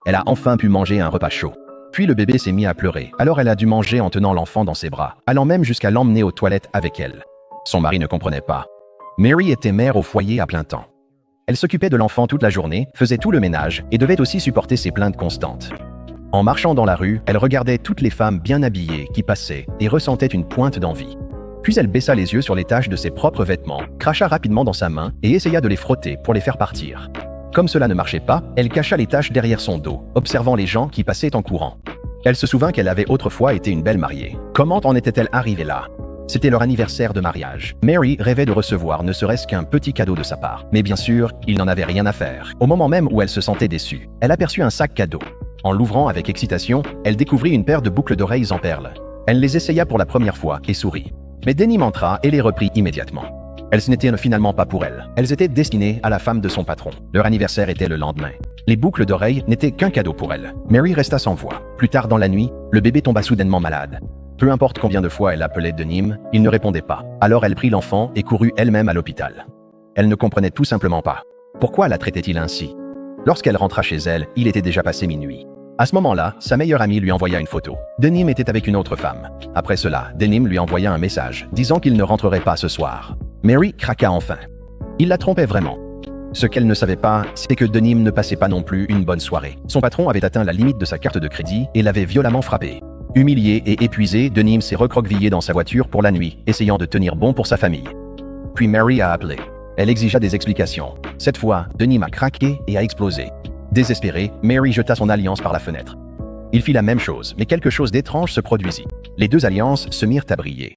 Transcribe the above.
Elle a enfin pu manger un repas chaud. Puis le bébé s'est mis à pleurer, alors elle a dû manger en tenant l'enfant dans ses bras, allant même jusqu'à l'emmener aux toilettes avec elle. Son mari ne comprenait pas. Mary était mère au foyer à plein temps. Elle s'occupait de l'enfant toute la journée, faisait tout le ménage et devait aussi supporter ses plaintes constantes. En marchant dans la rue, elle regardait toutes les femmes bien habillées qui passaient et ressentait une pointe d'envie. Puis elle baissa les yeux sur les taches de ses propres vêtements, cracha rapidement dans sa main et essaya de les frotter pour les faire partir. Comme cela ne marchait pas, elle cacha les taches derrière son dos, observant les gens qui passaient en courant. Elle se souvint qu'elle avait autrefois été une belle mariée. Comment en était-elle arrivée là? C'était leur anniversaire de mariage. Mary rêvait de recevoir ne serait-ce qu'un petit cadeau de sa part. Mais bien sûr, il n'en avait rien à faire. Au moment même où elle se sentait déçue, elle aperçut un sac cadeau. En l'ouvrant avec excitation, elle découvrit une paire de boucles d'oreilles en perles. Elle les essaya pour la première fois et sourit. Mais Denim entra et les reprit immédiatement. Elles n'étaient finalement pas pour elle. Elles étaient destinées à la femme de son patron. Leur anniversaire était le lendemain. Les boucles d'oreilles n'étaient qu'un cadeau pour elle. Mary resta sans voix. Plus tard dans la nuit, le bébé tomba soudainement malade. Peu importe combien de fois elle appelait Denim, il ne répondait pas. Alors elle prit l'enfant et courut elle-même à l'hôpital. Elle ne comprenait tout simplement pas. Pourquoi la traitait-il ainsi? Lorsqu'elle rentra chez elle, il était déjà passé minuit. À ce moment-là, sa meilleure amie lui envoya une photo. Denim était avec une autre femme. Après cela, Denim lui envoya un message, disant qu'il ne rentrerait pas ce soir. Mary craqua enfin. Il la trompait vraiment. Ce qu'elle ne savait pas, c'est que Denim ne passait pas non plus une bonne soirée. Son patron avait atteint la limite de sa carte de crédit et l'avait violemment frappé. Humilié et épuisé, Denim s'est recroquevillé dans sa voiture pour la nuit, essayant de tenir bon pour sa famille. Puis Mary a appelé. Elle exigea des explications. Cette fois, Denim a craqué et a explosé. Désespérée, Mary jeta son alliance par la fenêtre. Il fit la même chose, mais quelque chose d'étrange se produisit. Les deux alliances se mirent à briller.